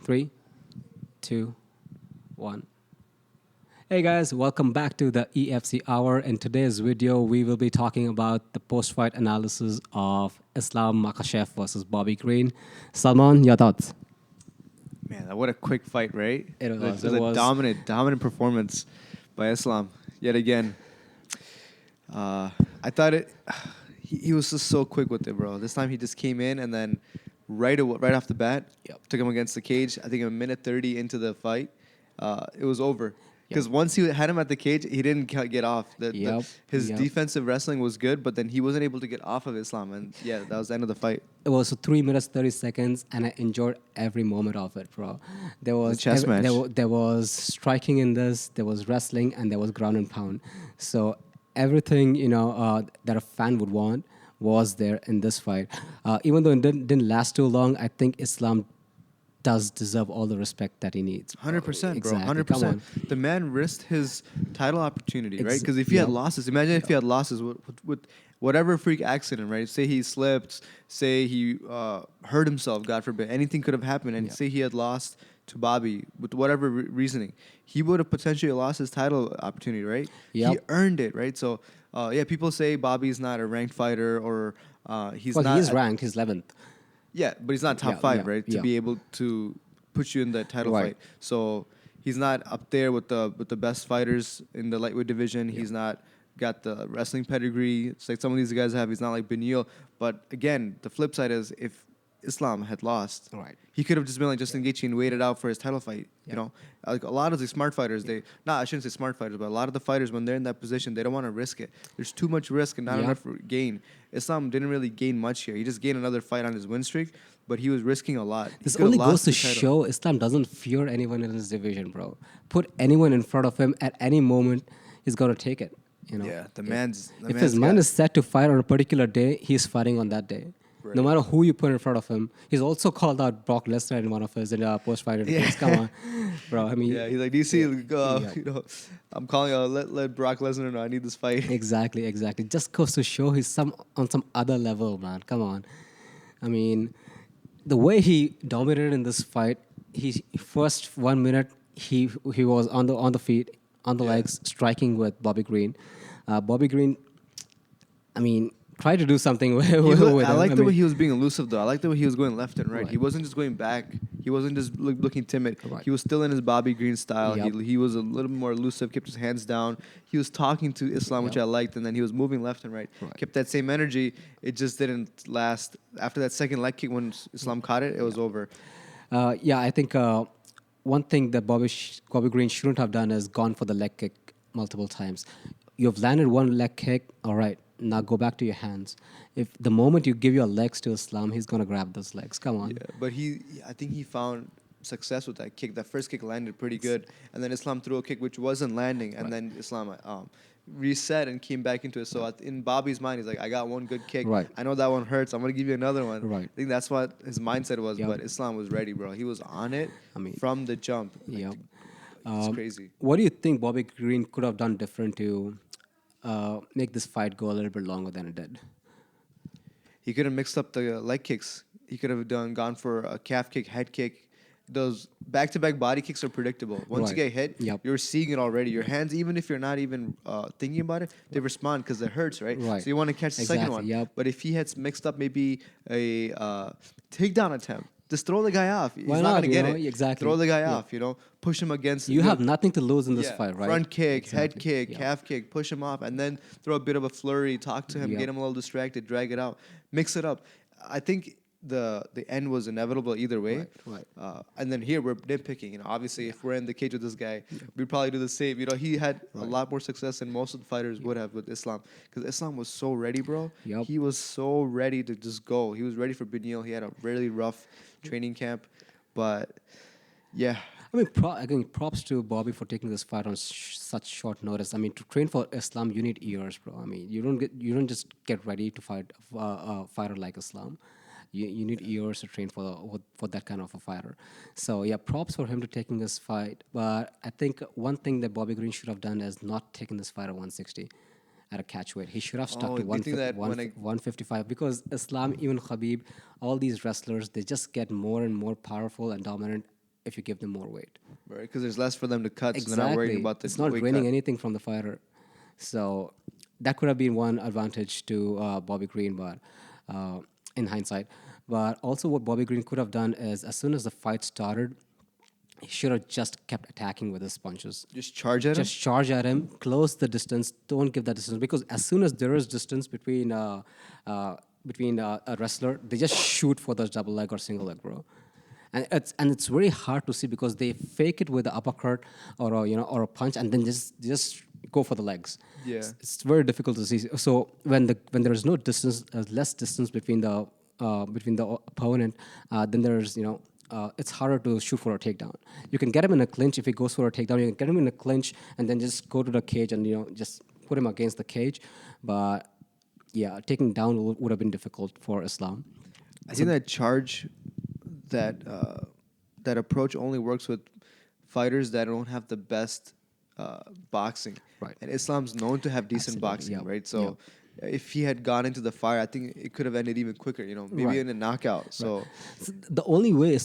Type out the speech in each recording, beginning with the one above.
Three, two, one. Hey guys, welcome back to the EFC Hour. In today's video, we will be talking about the post-fight analysis of Islam Makhachev versus Bobby Green. Salman, your thoughts? Man, what a quick fight, right? It was. It was a dominant performance by Islam yet again. I thought he was just so quick with it, bro. This time he just came in and then right off the bat, took him against the cage. I think a minute 30 into the fight, it was over. Because once he had him at the cage, he didn't get off. His defensive wrestling was good, but then he wasn't able to get off of Islam. And yeah, that was the end of the fight. It was 3 minutes 30 seconds, and I enjoyed every moment of it, bro. There was a chess match. There was striking in this, there was wrestling, and there was ground and pound. So everything that a fan would want was there in this fight. Even though it didn't last too long, I think Islam does deserve all the respect that he needs. 100%, bro. Exactly. 100%. The man risked his title opportunity, right? Because if he had losses, imagine if he had losses with whatever freak accident, right? Say he slipped, say he hurt himself, God forbid. Anything could have happened. And say he had lost to Bobby with whatever reasoning. He would have potentially lost his title opportunity, right? Yep. He earned it, right? So, people say Bobby's not a ranked fighter or he's not. Well, he is ranked. He's 11th. Yeah, but he's not top five, right? To be able to put you in that title fight. So he's not up there with the best fighters in the lightweight division. He's not got the wrestling pedigree. It's like some of these guys have. He's not like Beneil. But again, the flip side is if Islam had lost, he could have just been like Justin Gaethje and waited out for his title fight. You know, like a lot of the smart fighters, I shouldn't say smart fighters, but a lot of the fighters when they're in that position, they don't want to risk it. There's too much risk and not enough gain. Islam didn't really gain much here. He just gained another fight on his win streak, but he was risking a lot. This only goes to show Islam doesn't fear anyone in his division, bro. Put anyone in front of him at any moment, he's gonna take it. You know. Yeah, if his mind is set to fight on a particular day, he's fighting on that day. Right. No matter who you put in front of him. He's also called out Brock Lesnar in one of his post-fight interviews. Come on, bro. I mean, he's like, DC, I'm calling out. Let Brock Lesnar know I need this fight. Exactly. Just goes to show he's on some other level, man. Come on. I mean, the way he dominated in this fight, he first 1 minute he was on the feet, on the legs, striking with Bobby Green. Bobby Green, I mean, tried to do something with him. I like the way he was being elusive, though. I like the way he was going left and right. He wasn't just going back. He wasn't just looking timid. He was still in his Bobby Green style. He was a little more elusive, kept his hands down. He was talking to Islam, which I liked, and then he was moving left and right. Kept that same energy. It just didn't last. After that second leg kick, when Islam caught it, it was over. I think one thing that Bobby Green shouldn't have done is gone for the leg kick multiple times. You've landed one leg kick, all right. Now go back to your hands. If the moment you give your legs to Islam, he's gonna grab those legs. Come on. Yeah, but I think he found success with that kick. That first kick landed pretty good, and then Islam threw a kick which wasn't landing, and then Islam reset and came back into it. So in Bobby's mind, he's like, I got one good kick. I know that one hurts. I'm gonna give you another one. I think that's what his mindset was. But Islam was ready, bro. He was on it from the jump. It's crazy. What do you think Bobby Green could have done different to make this fight go a little bit longer than it did? He could have mixed up the leg kicks. He could have gone for a calf kick, head kick. Those back-to-back body kicks are predictable. Once you get hit, you're seeing it already. Your hands, even if you're not even thinking about it, they respond because it hurts, right? So you want to catch the second one. But if he had mixed up maybe a takedown attempt, just throw the guy off. He's not going to get it. Exactly. Throw the guy off, push him against. You have nothing to lose in this fight, right? Front kick, head kick, calf kick, push him off, and then throw a bit of a flurry, talk to him, get him a little distracted, drag it out, mix it up. I think the end was inevitable either way. And then here we're nitpicking. Obviously, if we're in the cage with this guy, we'd probably do the same. He had a lot more success than most of the fighters would have with Islam, because Islam was so ready, bro. He was so ready to just go. He was ready for Beneil. He had a really rough training camp, but I mean, props to Bobby for taking this fight on such short notice. I mean, to train for Islam, you need years, bro. I mean, you don't just get ready to fight a fighter like Islam. You need years to train for that kind of a fighter. So props for him to taking this fight. But I think one thing that Bobby Green should have done is not taking this fight at 160 at a catch weight. He should have stuck to 155, because Islam, even Khabib, all these wrestlers, they just get more and more powerful and dominant if you give them more weight. Right, because there's less for them to cut, so they're not worrying about the It's not weight draining cut. anything from the fighter. So that could have been one advantage to Bobby Green, but uh, in hindsight. But also, what Bobby Green could have done is, as soon as the fight started, he should have just kept attacking with his punches. Just charge at him. Just charge at him, close the distance, don't give that distance, because as soon as there is distance between a wrestler, they just shoot for the double leg or single leg, bro. And it's very hard to see because they fake it with the uppercut or or a punch, and then just go for the legs. Yeah. It's very difficult to see. So when there is no distance, less distance between the opponent, then there's it's harder to shoot for a takedown. You can get him in a clinch if he goes for a takedown. You can get him in a clinch and then just go to the cage and just put him against the cage. But yeah, taking down would have been difficult for Islam. I think that charge, that that approach only works with fighters that don't have the best boxing. Right. And Islam's known to have decent Absolutely, boxing, yeah, right? So if he had gone into the fire, I think it could have ended even quicker. Maybe Right. in a knockout. So The only way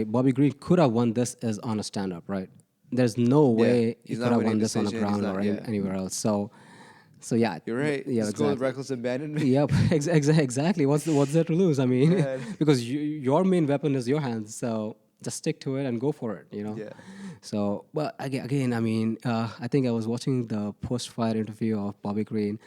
Bobby Green could have won this is on a stand up, right? There's no way he he's could not have winning won this on the decision, he's ground not- or yeah. anywhere else. So yeah, you're right. Yeah, Let's go with exactly. reckless abandonment. Yep, exactly. What's there to lose? I mean, Yeah. because your main weapon is your hands, so just stick to it and go for it. Yeah. So, but again, I mean, I think I was watching the post-fight interview of Bobby Green,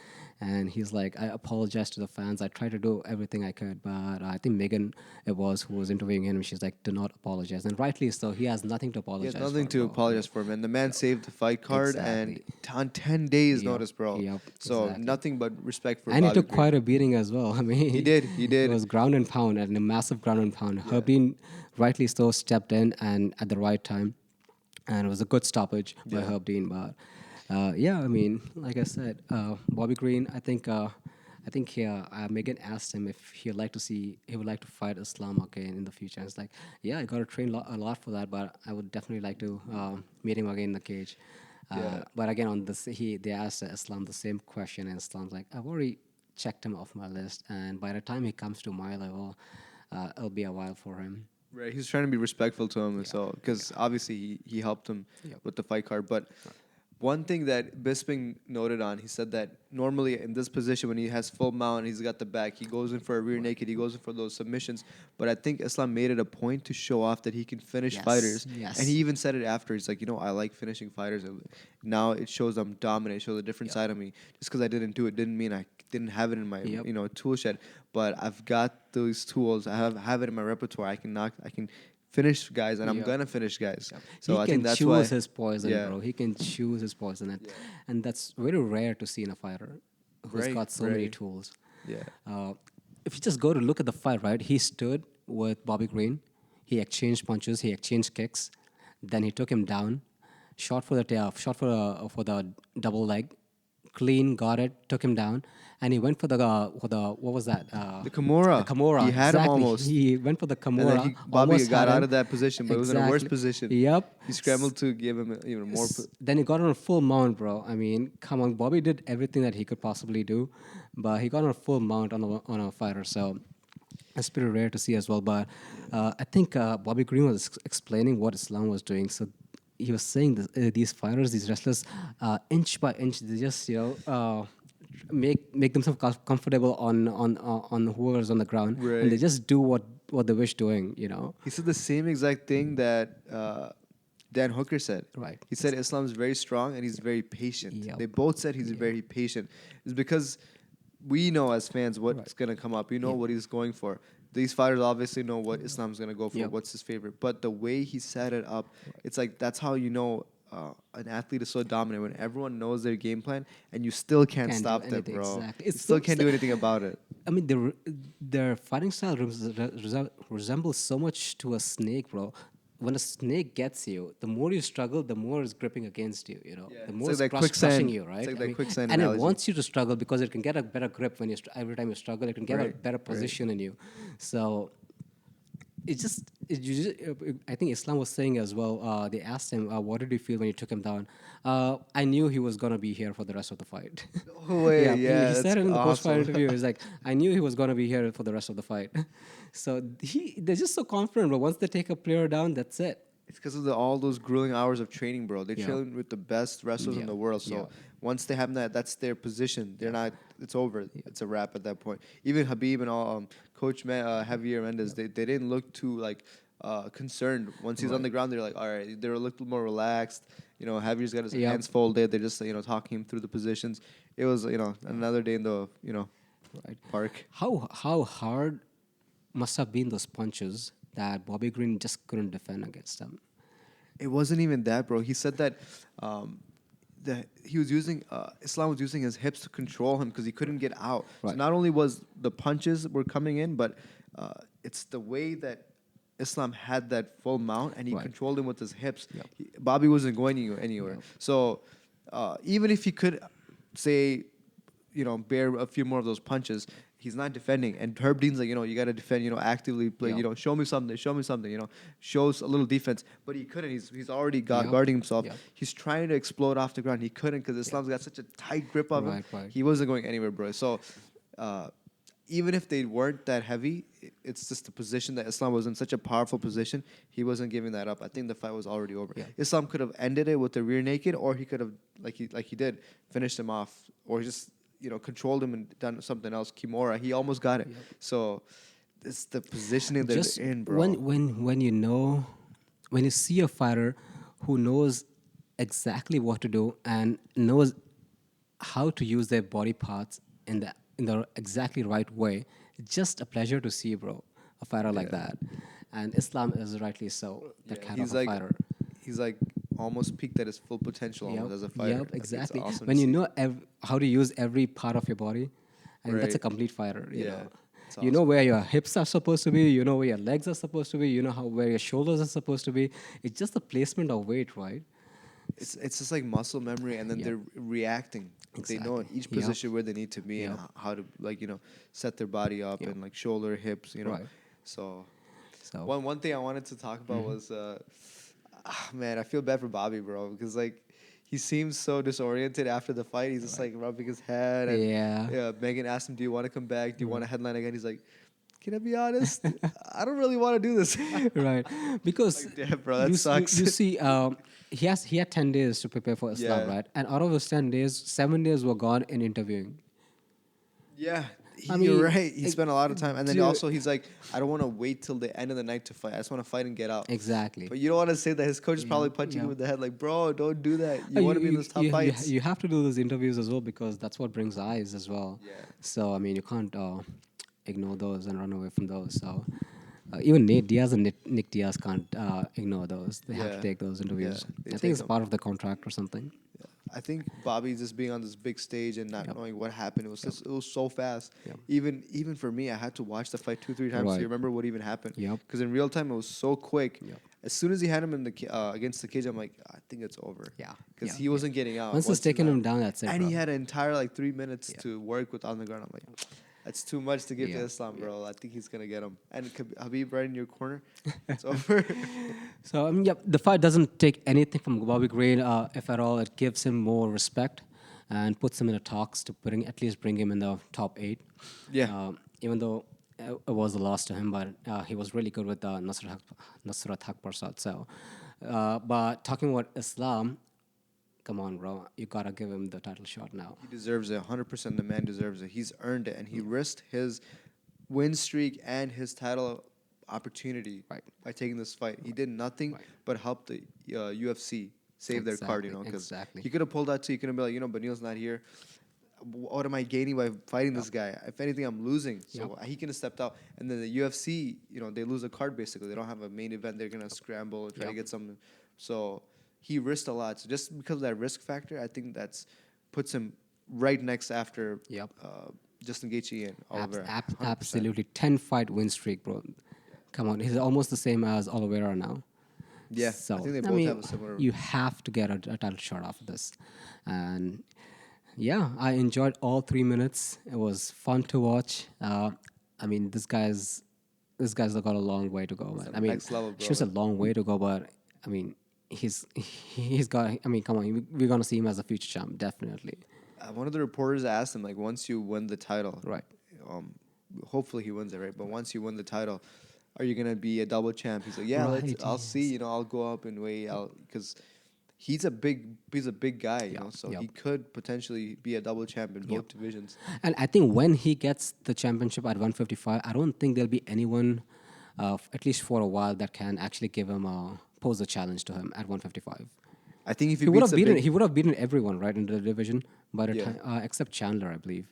and he's like, "I apologize to the fans. I tried to do everything I could, but I think Megan, it was who was interviewing him. She's like, do not apologize, and rightly so. He has nothing to He apologize. has nothing for, to bro. apologize for, man. The man saved the fight card and Exactly. on 10 days Yep, notice, bro. yep, So exactly. nothing but respect for And he Bobby took Green. quite a beating as well. I mean, He did. It was ground and pound, and a massive ground and pound. Herb Dean, rightly so, stepped in and at the right time, and it was a good stoppage by Herb Dean. But yeah, I mean, like I said, Bobby Green. I think Megan asked him if he would like to fight Islam again in the future. And it's like, yeah, I got to train a lot for that, but I would definitely like to meet him again in the cage. But again, on this, they asked Islam the same question, and Islam's like, I've already checked him off my list, and by the time he comes to my level, it'll be a while for him. Right, he's trying to be respectful to him, so because obviously he helped him with the fight card. But one thing that Bisping noted on, he said that normally in this position when he has full mount, he's got the back, he goes in for a rear naked, he goes in for those submissions. But I think Islam made it a point to show off that he can finish fighters, and he even said it after. He's like, I like finishing fighters. Now it shows I'm dominant. It shows a different side of me. Just because I didn't do it didn't mean I didn't have it in my tool shed. But I've got those tools. I have it in my repertoire. I can finish guys, and I'm gonna finish guys. So I think that's why he can choose his poison, bro. He can choose his poison, and that's very rare to see in a fighter who's got so many tools. Yeah. If you just go to look at the fight, right? He stood with Bobby Green. He exchanged punches. He exchanged kicks. Then he took him down, shot for the double leg, clean, got it, took him down, and he went for the what was that? The Kimura. The Kimura. He had him almost. He went for the Kimura. And then Bobby almost got had out him. of that position, but it was in a worse position. Yep. He scrambled to give him even more. Then he got on a full mount, bro. I mean, come on, Bobby did everything that he could possibly do, but he got on a full mount on a fighter. So that's pretty rare to see as well. But I think Bobby Green was explaining what Islam was doing. So he was saying this, these fighters, these wrestlers, inch by inch, they just make themselves comfortable on whoever's on the ground, Right. and they just do what they wish doing. He said the same exact thing that Dan Hooker said. Right. He said Islam's very strong and he's very patient. Yep. They both said he's very patient. It's because we know as fans what's going to come up. We know what he's going for. These fighters obviously know what Islam's going to go for, what's his favorite. But the way he set it up, it's like that's how you know an athlete is so dominant when everyone knows their game plan and you still can't stop them, anything, bro. exactly. You It's still so can't do anything about it. I mean, their fighting style resembles so much to a snake, bro. When a snake gets you, the more you struggle, the more it's gripping against you. Yeah. The It's more like it's that crushing quicksand. you, right? It's like that quicksand and analogy. it wants you to struggle because it can get a better grip when every time you struggle. It can get a better position in you. So I think Islam was saying as well. They asked him, "What did you feel when you took him down?" I knew he was gonna be here for the rest of the fight. Oh, wait, he that's said it in the post-fight awesome. interview. He's like, "I knew he was gonna be here for the rest of the fight." So they're just so confident. But once they take a player down, that's it. It's because of all those grueling hours of training, bro. They're Yeah. training with the best wrestlers in Yeah. the world. So Yeah. once they have that, that's their position. They're Yeah. not. It's over. Yeah. It's a wrap at that point. Even Habib and all, Coach Javier Mendez, they didn't look too like concerned. Once he's on Right. the ground, they're like, all right. They're a little more relaxed. Javier's got his Yep. hands folded. They're just talking him through the positions. It was another day in the Right. park. How hard must have been those punches that Bobby Green just couldn't defend against them? It wasn't even that, bro. He said that that he was using Islam was using his hips to control him because he couldn't get out. So Right. not only was the punches were coming in, but it's the way that Islam had that full mount and he Right. controlled him with his hips. Yep. Bobby wasn't going anywhere. Yep. So even if he could say, bear a few more of those punches, he's not defending. And Herb Dean's like, you got to defend, actively play, Yep. show me something, shows a little defense. But he couldn't. He's already Yep. guarding himself. Yep. He's trying to explode off the ground. He couldn't because Islam's got such a tight grip of him. Right, right. He wasn't going anywhere, bro. So even if they weren't that heavy, it's just the position that Islam was in, such a powerful position. He wasn't giving that up. I think the fight was already over. Yeah. Islam could have ended it with the rear naked, or he could have, like he did, finished him off, or just controlled him and done something else. Kimura, he almost got it. Yep. So it's the positioning that Just they're in, bro. when you see a fighter who knows exactly what to do and knows how to use their body parts in the exactly right way, it's just a pleasure to see, bro. A fighter like that, and Islam is rightly so that kind of a fighter. He's like almost peaked at his full potential almost as a fighter. Yep, exactly. Awesome When to you see. know how to use every part of your body, and that's a Right. complete fighter. You Yeah, know, it's you know awesome. where your hips are supposed to be. You know where your legs are supposed to be. You know where your shoulders are supposed to be. It's just the placement of weight, right? It's just like muscle memory, and then Yep. they're reacting. They know in Exactly. each Yep. position where they need to be and Yep. how to set their body up Yep. and like shoulder, hips. Right. So So one thing I wanted to talk about was man, I feel bad for Bobby, bro, because like he seems so disoriented after the fight. He's just like rubbing his head. And, Yeah. Megan asked him, "Do you want to come back? Do you want to headline again?" He's like, "Can I be honest? I don't really want to do this." right, because Like, damn, bro, that you, sucks. You see, he had 10 days to prepare for Islam, Yeah. right? And out of those 10 days, 7 days were gone in interviewing. Yeah, I you're mean, right. He spent a lot of time, and then dude- also he's like, "I don't want to wait till the end of the night to fight. I just want to fight and get out." Exactly. But you don't want to say that his coach is probably punching yeah. him in the head, like, "Bro, don't do that. You want to be in those top fights." You have to do those interviews as well because that's what brings eyes as well. Yeah. So I mean, you can't ignore those and run away from those. So even Nate Diaz and Nick Diaz can't ignore those. They have Yeah. to take those interviews. they I take think it's them. part of the contract or something. I think Bobby just being on this big stage and not Yep. knowing what happened. It was so fast. Yep. Even for me, I had to watch the fight 2-3 times Right. to remember what even happened. Yep. Because in real time, it was so quick. Yep. As soon as he had him in the against the cage, I'm like, I think it's over. Yeah. Because Yeah. he wasn't getting out. Once it's he's taken not- him down, that's it. And bro. he had an entire like 3 minutes Yeah. to work with on the ground. I'm like, that's too much to give Yeah. to Islam, bro. I think he's gonna get him. And Habib right in your corner, it's over. So yep, the fight doesn't take anything from Bobby Green, if at all. It gives him more respect and puts him in the talks to at least bring him in the top 8. Yeah. Even though it was a loss to him, but he was really good with Nusrat Haq Prasad. So, but talking about Islam, come on, bro, you gotta give him the title shot now. He deserves it. 100%. The man deserves it. He's earned it, and he risked his win streak and his title opportunity Right. by taking this fight. He did nothing Right. but help the UFC save their card. Because Exactly. he could have pulled out too. He could have been like, Benil's not here. What am I gaining by fighting this guy? If anything, I'm losing. So he can have stepped out. And then the UFC, they lose a card basically. They don't have a main event. They're gonna scramble and try to get something. So he risked a lot. So just because of that risk factor, I think that's puts him right next after Yep. Justin Gaethje and Oliveira. 100%. Absolutely, 10-fight win streak, bro. Come on, he's almost the same as Oliveira now. Yeah, So I think they both have a similar. You have to get a title shot after this, and yeah, I enjoyed all 3 minutes. It was fun to watch. I mean, this guy's got a long way to go. Man. the I mean, next level, bro. just a long way to go, but I mean, he's got. I mean, come on, we're gonna see him as a future champ, definitely. One of the reporters asked him, like, once you win the title, Right. hopefully he wins it, right? But once you win the title, are you gonna be a double champ? He's like, yeah, let's. Right. I'll see. Yes. You know, I'll go up and weigh out because he's a big guy. You Yep. know, so Yep. he could potentially be a double champ in Yep. both divisions. And I think when he gets the championship at 155, I don't think there'll be anyone, at least for a while, that can actually give him a pose a challenge to him at 155. I think if he He would beats have the beaten. big, He would have beaten everyone, right, in the division by the yeah, time, except Chandler, I believe.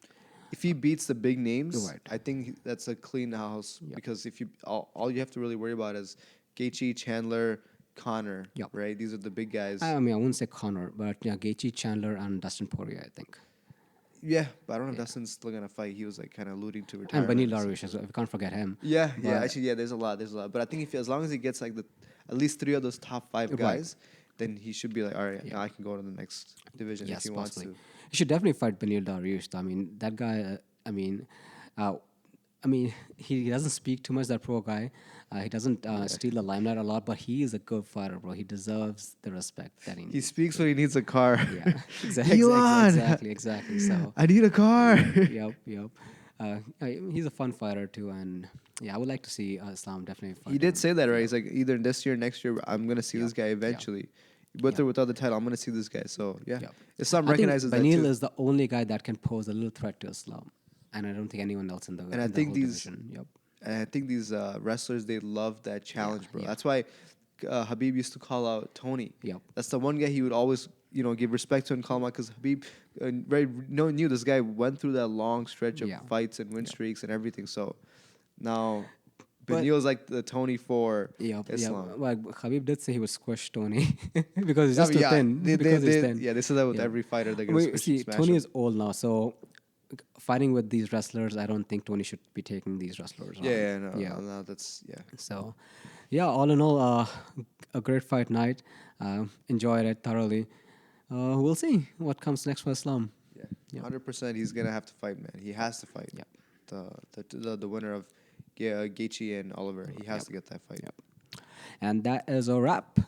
if he beats the big names, Right. I think that's a clean house Yep. because if you all you have to really worry about is Gaethje, Chandler, Connor, Yep. right? These are the big guys. I mean, I wouldn't say Connor, but yeah, Gaethje, Chandler, and Dustin Poirier, I think, Yeah, but I don't know if Dustin's still gonna fight. He was like kind of alluding to and retirement. Beneil Dariush as well. We can't forget him. Yeah, yeah. But- Actually, yeah. There's a lot. But I think if as long as he gets like the at least 3 of those top 5 Right. guys, then he should be like, all right, Yeah. now I can go to the next division if Yes, he wants possibly. to. He should definitely fight Beneil Dariush. I mean, that guy. Uh, I mean, he doesn't speak too much. That pro guy. He doesn't steal the limelight a lot, but he is a good fighter, bro. He deserves the respect that he He needs. speaks when he needs a car. Yeah, exactly, Elon! exactly. So, I need a car. yep. He's a fun fighter too, and yeah, I would like to see Islam definitely fight. He did him. say that, right? He's like, either this year, next year, I'm gonna see this Yeah. guy eventually, with or without the title. I'm gonna see this guy. So yeah, Yeah. Islam I think recognizes that Beneil too. is the only guy that can pose a little threat to Islam, and I don't think anyone else in the And I in the think whole these- division. Yep. And I think these wrestlers, they love that challenge, bro. yeah. That's why Habib used to call out Tony. Yep. That's the one guy he would always, give respect to and call him out because Habib knew this guy went through that long stretch of Yeah. fights and win streaks and everything. So now But- Beneil's like the Tony for Yep. Islam. Well, Khabib did say he would squish Tony because he's just too thin. They thin. said that with Yeah. every fighter. They're I gonna mean, squish see, and smash Tony him. is old now, so fighting with these wrestlers, I don't think Tony should be taking these wrestlers on. No, that's So, yeah, all in all, a great fight night. Enjoyed it thoroughly. We'll see what comes next for Islam. Yeah, 100%. He's gonna have to fight, man. He has to fight. Yep. The winner of Gaethje and Oliver. He has to get that fight. Yep. And that is a wrap.